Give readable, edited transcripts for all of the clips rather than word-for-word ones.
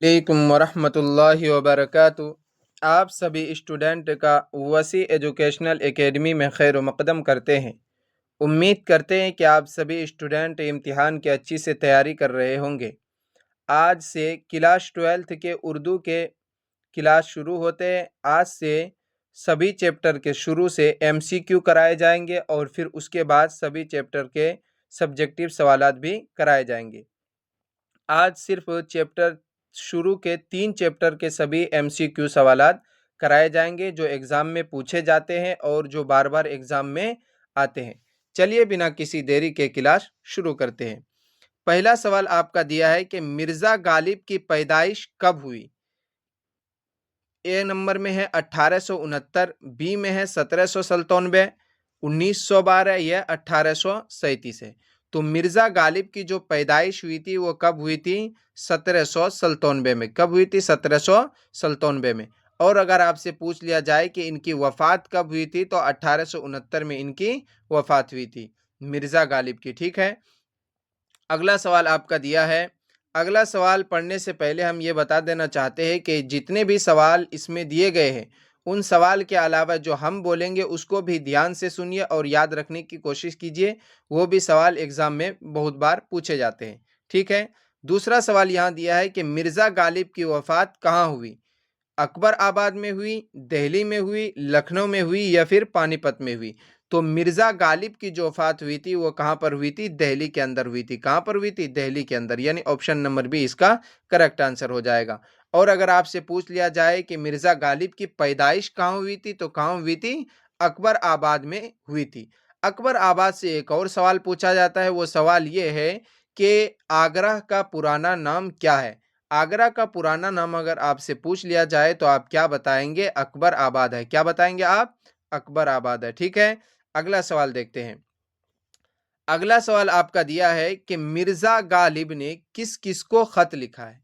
अलैकुम वरहमतुल्लाहि वबरकातुहू। आप सभी स्टूडेंट का वसी एजुकेशनल एकेडमी में खैर मकदम करते हैं। उम्मीद करते हैं कि आप सभी स्टूडेंट इम्तिहान की अच्छी से तैयारी कर रहे होंगे। आज से क्लास 12th के उर्दू के क्लास शुरू होते हैं। आज से सभी चैप्टर के शुरू से MCQ कराए जाएंगे और फिर उसके बाद सभी चैप्टर के सब्जेक्टिव सवालात भी कराए जाएंगे। आज सिर्फ चैप्टर शुरू के 3 चैप्टर के सभी MCQ सवालात कराए जाएंगे जो एग्ज़ाम में पूछे जाते हैं और जो बार बार एग्ज़ाम में आते हैं। चलिए बिना किसी देरी के क्लास शुरू करते हैं। पहला सवाल आपका दिया है कि मिर्ज़ा गालिब की पैदाइश कब हुई। ए नंबर में है 1869, बी में है 1797, 1912 या 1837 है। तो मिर्ज़ा गालिब की जो पैदाइश हुई थी वो कब हुई थी? 1797 में। कब हुई थी? 1797 में। और अगर आपसे पूछ लिया जाए कि इनकी वफ़ात कब हुई थी तो 1869 में इनकी वफ़ात हुई थी मिर्ज़ा गालिब की। ठीक है। अगला सवाल आपका दिया है। अगला सवाल पढ़ने से पहले हम ये बता देना चाहते हैं कि जितने भी सवाल इसमें दिए गए हैं उन सवाल के अलावा जो हम बोलेंगे उसको भी ध्यान से सुनिए और याद रखने की कोशिश कीजिए। वो भी सवाल एग्जाम में बहुत बार पूछे जाते हैं। ठीक है। दूसरा सवाल यहाँ दिया है कि मिर्ज़ा गालिब की वफ़ात कहाँ हुई। अकबर आबाद में हुई, दिल्ली में हुई, लखनऊ में हुई या फिर पानीपत में हुई। तो मिर्ज़ा गालिब की जो वफ़ात हुई थी वो कहाँ पर हुई थी? दिल्ली के अंदर हुई थी। कहाँ पर हुई थी? दिल्ली के अंदर। यानी ऑप्शन नंबर बी इसका करेक्ट आंसर हो जाएगा। और अगर आपसे पूछ लिया जाए कि मिर्ज़ा गालिब की पैदाइश कहाँ हुई थी तो कहाँ हुई थी? अकबर आबाद में हुई थी। अकबर आबाद से एक और सवाल पूछा जाता है। वो सवाल ये है कि आगरा का पुराना नाम क्या है? आगरा का पुराना नाम अगर आपसे पूछ लिया जाए तो आप क्या बताएंगे? अकबर आबाद है। क्या बताएंगे आप? अकबर आबाद है। ठीक है। अगला सवाल देखते हैं। अगला सवाल आपका दिया है कि मिर्जा गालिब ने किस किस को खत लिखा है।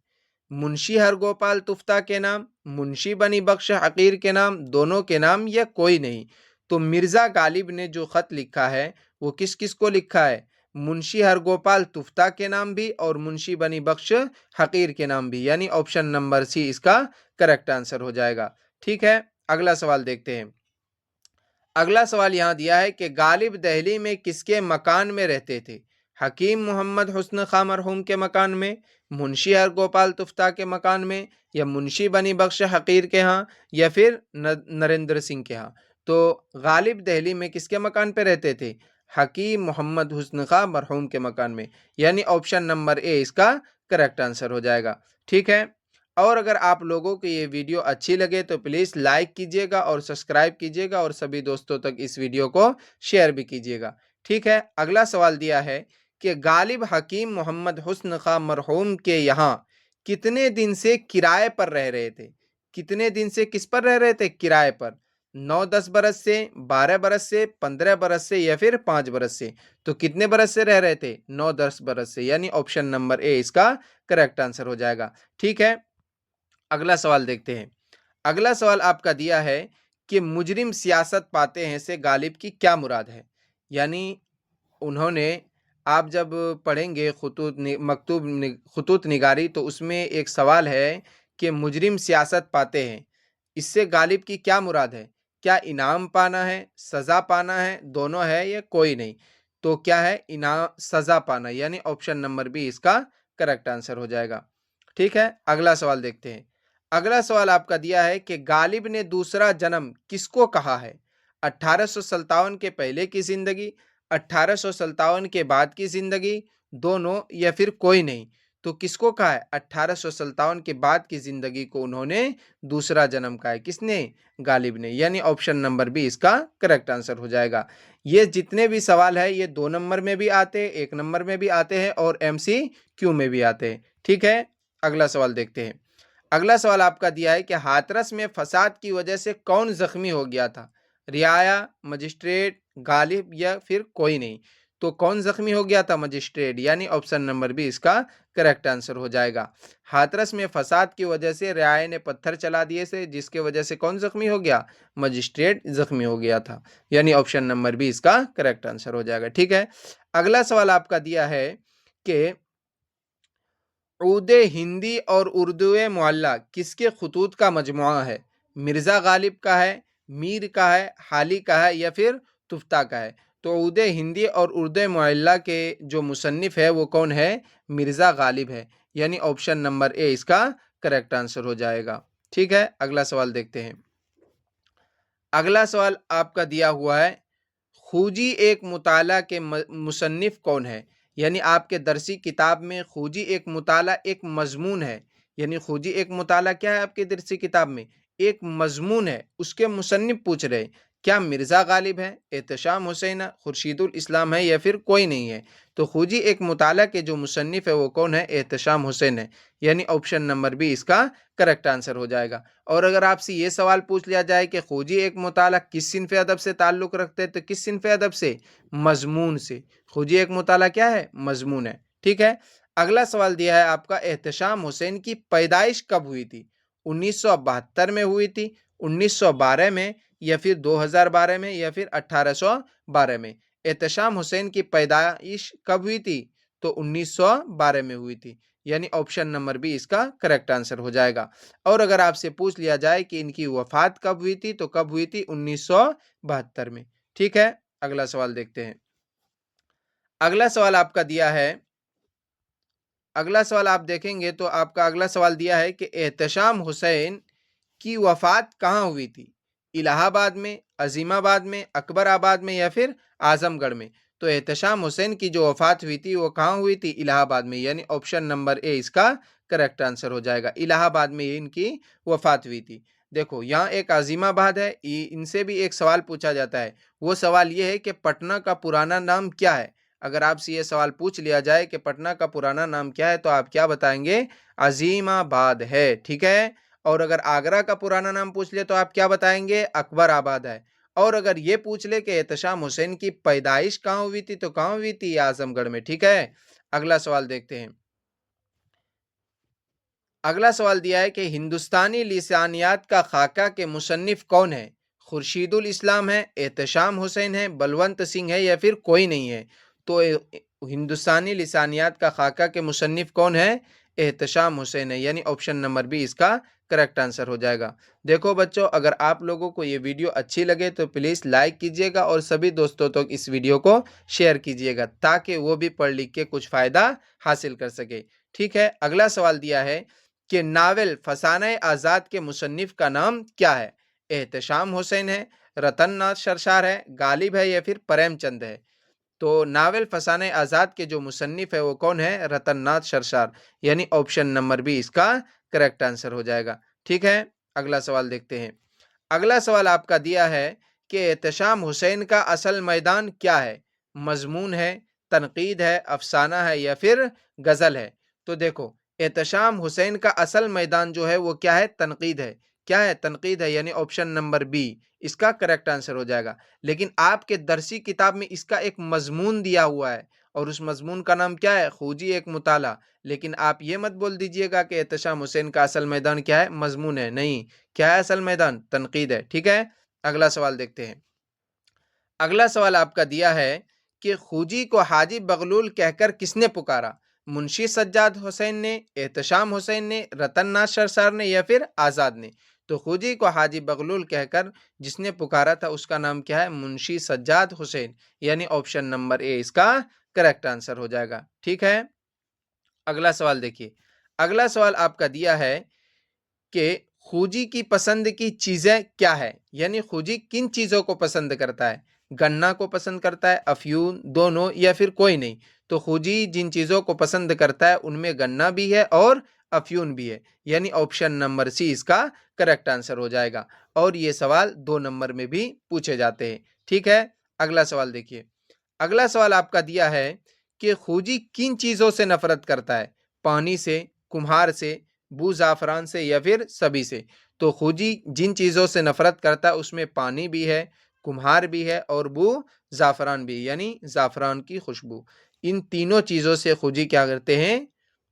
मुंशी हरगोपाल तुफ्ता के नाम, मुंशी बनी बख्श हकीर के नाम, दोनों के नाम या कोई नहीं। तो मिर्जा गालिब ने जो खत लिखा है वो किस किस को लिखा है? मुंशी हरगोपाल तुफ्ता के नाम भी और मुंशी बनी बख्श हकीर के नाम भी। यानी ऑप्शन नंबर सी इसका करेक्ट आंसर हो जाएगा। ठीक है। अगला सवाल देखते हैं। अगला सवाल यहाँ दिया है कि गालिब दिल्ली में किसके मकान में रहते थे। हकीम मोहम्मद हुस्न खां मरहूम के मकान में, मुंशी हरगोपाल तुफ्ता के मकान में या मुंशी बनी बख्श हकीर के यहाँ या फिर नरेंद्र सिंह के यहाँ। तो गालिब दिल्ली में किसके मकान पे रहते थे? हकीम मोहम्मद हुस्न खां मरहूम के मकान में। यानी ऑप्शन नंबर ए इसका करेक्ट आंसर हो जाएगा। ठीक है। और अगर आप लोगों को ये वीडियो अच्छी लगे तो प्लीज़ लाइक कीजिएगा और सब्सक्राइब कीजिएगा और सभी दोस्तों तक इस वीडियो को शेयर भी कीजिएगा। ठीक है। अगला सवाल दिया है कि गालिब हकीम मोहम्मद हुस्न खां मरहूम के यहाँ कितने दिन से किराए पर रह रहे थे। कितने दिन से किस पर रह रहे थे? किराए पर। 9-10 बरस से, 12 बरस से, 15 बरस से या फिर 5 बरस से। तो कितने बरस से रह रहे थे? 9-10 बरस से। यानी ऑप्शन नंबर ए इसका करेक्ट आंसर हो जाएगा। ठीक है। अगला सवाल देखते हैं। अगला सवाल आपका दिया है कि मुजरिम सियासत पाते हैं से गालिब की क्या मुराद है। यानी उन्होंने, आप जब पढ़ेंगे खुतूत निगारी तो उसमें एक सवाल है कि मुजरिम सियासत पाते हैं, इससे गालिब की क्या मुराद है? क्या इनाम पाना है, सज़ा पाना है, दोनों है या कोई नहीं? तो क्या है? इनाम, सज़ा पाना। यानी ऑप्शन नंबर बी इसका करेक्ट आंसर हो जाएगा। ठीक है। अगला सवाल देखते हैं। अगला सवाल आपका दिया है कि गालिब ने दूसरा जन्म किसको कहा है। 1857 के पहले की जिंदगी, 1857 के बाद की जिंदगी, दोनों या फिर कोई नहीं। तो किसको कहा है? 1857 के बाद की जिंदगी को उन्होंने दूसरा जन्म कहा है। किसने? गालिब ने। यानी ऑप्शन नंबर बी इसका करेक्ट आंसर हो जाएगा। ये जितने भी सवाल है ये 2 नंबर में भी आते हैं, 1 नंबर में भी आते हैं और MCQ में भी आते हैं। ठीक है। अगला सवाल देखते हैं। अगला सवाल आपका दिया है कि हाथरस में फसाद की वजह से कौन जख्मी हो गया था। रियाया, मजिस्ट्रेट, गालिब या फिर कोई नहीं। तो कौन जख्मी हो गया था? मजिस्ट्रेट। यानी ऑप्शन नंबर बी इसका करेक्ट आंसर हो जाएगा। हाथरस में फसाद की वजह से रियाया ने पत्थर चला दिए से जिसके वजह से कौन जख्मी हो गया? मजिस्ट्रेट जख्मी हो गया था। यानी ऑप्शन नंबर बी इसका करेक्ट आंसर हो जाएगा। ठीक है। अगला सवाल आपका दिया है कि ऊद हिंदी और उर्दू मुअल्ला किसके खतूत का मजमुआ है? मिर्ज़ा गालिब का है, मीर का है, हाली का है या फिर तुफ्ता का है? तो ऊद हिंदी और उर्दू मुअल्ला के जो मुसन्निफ़ है वो कौन है? मिर्ज़ा गालिब है। यानी ऑप्शन नंबर ए इसका करेक्ट आंसर हो जाएगा। ठीक है, अगला सवाल देखते हैं। अगला सवाल आपका दिया हुआ है, खूजी एक मुताला के मुसन्निफ कौन है? यानी आपके दरसी किताब में खूजी एक मुताला एक मजमून है। यानी खूजी एक मुताला क्या है आपके दरसी किताब में? एक मजमून है, उसके मुसन्निफ पूछ रहे हैं। क्या मिर्ज़ा गालिब है, एहतशाम हुसैन है, खुर्शीदुल इस्लाम है या फिर कोई नहीं है? तो खूजी एक मुताला के जो मुसन्निफ है वो कौन है? एहतशाम हुसैन है। यानी ऑप्शन नंबर बी इसका करेक्ट आंसर हो जाएगा। और अगर आपसे ये सवाल पूछ लिया जाए कि खोजी एक मुताला किस सिनफ अदब से ताल्लुक़ रखते हैं, तो किस सिनफ अदब से? मजमून से। खोजी एक मुताला क्या है? मजमून है। ठीक है, अगला सवाल दिया है आपका, एहतशाम हुसैन की पैदाइश कब हुई थी? 1972 में हुई थी, 1912 में या फिर 2012 में या फिर 1812 में? एहतशाम हुसैन की पैदाइश कब हुई थी? तो 1912 में हुई थी। यानी ऑप्शन नंबर बी इसका करेक्ट आंसर हो जाएगा। और अगर आपसे पूछ लिया जाए कि इनकी वफात कब हुई थी, तो कब हुई थी? 1972 में। ठीक है, अगला सवाल देखते हैं। अगला सवाल आपका दिया है, अगला सवाल आप देखेंगे तो आपका अगला सवाल दिया है कि एहतशाम हुसैन की वफात कहाँ हुई थी? इलाहाबाद में, अजीमाबाद में, अकबराबाद में या फिर आजमगढ़ में? तो एहतशाम हुसैन की जो वफात हुई थी वो कहाँ हुई थी? इलाहाबाद में। यानी ऑप्शन नंबर ए इसका करेक्ट आंसर हो जाएगा। इलाहाबाद में इनकी वफात हुई थी। देखो यहाँ एक अजीमाबाद है, इनसे भी एक सवाल पूछा जाता है। वो सवाल ये है कि पटना का पुराना नाम क्या है? अगर आपसे ये सवाल पूछ लिया जाए कि पटना का पुराना नाम क्या है, तो आप क्या बताएंगे? अजीमाबाद है। ठीक है, और अगर आगरा का पुराना नाम पूछ ले तो आप क्या बताएंगे? अकबर आबाद है। और अगर ये पूछ ले कि एहतशाम हुसैन की पैदाइश कहाँ हुई थी, तो कहाँ हुई थी? आजमगढ़ में। ठीक है, अगला सवाल देखते हैं। अगला सवाल दिया है कि हिंदुस्तानी लिसानियात का खाका के मुसन्निफ कौन है? खुर्शीदुल इस्लाम है, एहतशाम हुसैन है, बलवंत सिंह है या फिर कोई नहीं है? तो हिंदुस्तानी लिसानियात का खाका के मुसन्निफ कौन है? एहतशाम हुसैन है। यानी ऑप्शन नंबर बी इसका करेक्ट आंसर हो जाएगा। देखो बच्चों, अगर आप लोगों को ये वीडियो अच्छी लगे तो प्लीज़ लाइक कीजिएगा और सभी दोस्तों तक इस वीडियो को शेयर कीजिएगा, ताकि वो भी पढ़ लिख के कुछ फ़ायदा हासिल कर सके। ठीक है, अगला सवाल दिया है कि नावल फसाने आज़ाद के मुसन्निफ का नाम क्या है? एहतशाम हुसैन है, रतन नाथ शरशार है, गालिब है या फिर प्रेमचंद है? तो नावल फसाने आज़ाद के जो मुसन्निफ है वो कौन है? रतन नाथ शरशार। यानी ऑप्शन नंबर बी इसका करेक्ट आंसर हो जाएगा। ठीक है, अगला सवाल देखते हैं। अगला सवाल आपका दिया है कि एहतशाम हुसैन का असल मैदान क्या है? मजमून है, तनकीद है, अफसाना है या फिर गज़ल है? तो देखो, एहतशाम हुसैन का असल मैदान जो है वो क्या है? तनकीद है। क्या है? तनकीद है। यानी ऑप्शन नंबर बी इसका करेक्ट आंसर हो जाएगा। लेकिन आपके दरसी किताब में इसका एक मजमून दिया हुआ है, और उस मजमून का नाम क्या है? खूजी एक मुताला। लेकिन आप ये मत बोल दीजिएगा कि एहतशाम हुसैन का असल मैदान क्या है? मजमून है। नहीं, क्या है असल मैदान? तनकीद है। ठीक है, अगला सवाल देखते हैं। अगला सवाल आपका दिया है कि खूजी को हाजी बगलूल कहकर किसने पुकारा? मुंशी सज्जाद हुसैन ने, एहतशाम हुसैन ने, रतन नाथ शरसार ने या फिर आज़ाद ने? तो खूजी को हाजी बगलूल कहकर जिसने पुकारा था उसका नाम क्या है? मुंशी सज्जाद हुसैन। यानी ऑप्शन नंबर ए इसका करेक्ट आंसर हो जाएगा। ठीक है, अगला सवाल देखिए। अगला सवाल आपका दिया है कि खूजी की पसंद की चीज़ें क्या है? यानी खूजी किन चीज़ों को पसंद करता है? गन्ना को पसंद करता है, अफ़यून, दोनों या फिर कोई नहीं? तो खूजी जिन चीज़ों को पसंद करता है उनमें गन्ना भी है और अफ़यून भी है। यानी ऑप्शन नंबर सी इसका करेक्ट आंसर हो जाएगा। और ये सवाल 2 नंबर में भी पूछे जाते हैं। ठीक है, अगला सवाल देखिए। अगला सवाल आपका दिया है कि खूजी किन चीज़ों से नफरत करता है? पानी से, कुम्हार से, बू ज़ाफ़रान से या फिर सभी से? तो खूजी जिन चीज़ों से नफरत करता है उसमें पानी भी है, कुम्हार भी है और बू ज़ाफ़रान भी, यानी ज़ाफ़रान की खुशबू। इन तीनों चीज़ों से खूजी क्या करते हैं?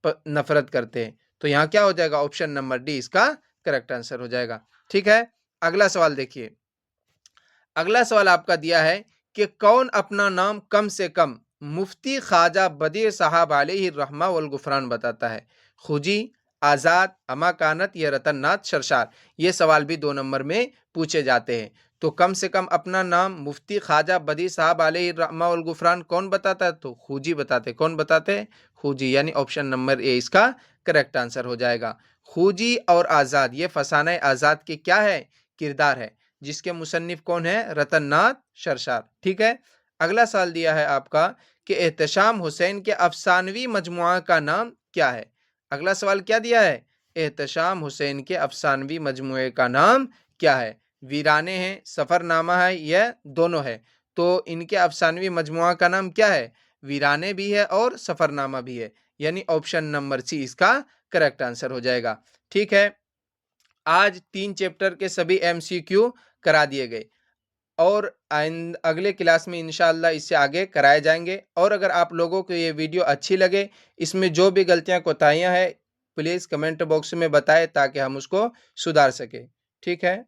नफरत करते हैं। तो यहाँ क्या हो जाएगा? ऑप्शन नंबर डी इसका करेक्ट आंसर हो जाएगा। ठीक है, अगला सवाल देखिए। अगला सवाल आपका दिया है कि कौन अपना नाम कम से कम मुफ्ती ख्वाजा बदीर साहब अलैहि रहमा वल गुफरान बताता है? खुजी, आज़ाद, अमा कानत या रतन नाथ शरशार। ये सवाल भी 2 नंबर में पूछे जाते हैं। तो कम से कम अपना नाम मुफ्ती ख्वाजा बदी साहब अलैहि रहमा वल गुफरान कौन बताता है? तो खूजी बताते। कौन बताते हैं? खूजी, यानी ऑप्शन नंबर ए इसका करेक्ट आंसर हो जाएगा। खूजी और आज़ाद ये फसाना आज़ाद के क्या है? किरदार है, जिसके मुसन्निफ कौन है? रतन नाथ शरशार। ठीक है। अगला सवाल दिया है आपका कि एहतशाम हुसैन के अफसानवी मजमुआ का नाम क्या है? अगला सवाल क्या दिया है? एहतशाम हुसैन के अफसानवी मजमुए का नाम क्या है? वीराने हैं, सफरनामा है, या दोनों है? तो इनके अफसानवी मजमुआ का नाम क्या है? वीराने भी है और सफरनामा भी है, यानी ऑप्शन नंबर सी इसका करेक्ट आंसर हो जाएगा। ठीक है। आज 3 चैप्टर के सभी एमसीक्यू करा दिए गए और अगले क्लास में इंशाअल्लाह इससे आगे कराए जाएंगे। और अगर आप लोगों को ये वीडियो अच्छी लगे, इसमें जो भी गलतियां कोताहियां हैं, प्लीज़ कमेंट बॉक्स में बताएं ताकि हम उसको सुधार सकें। ठीक है।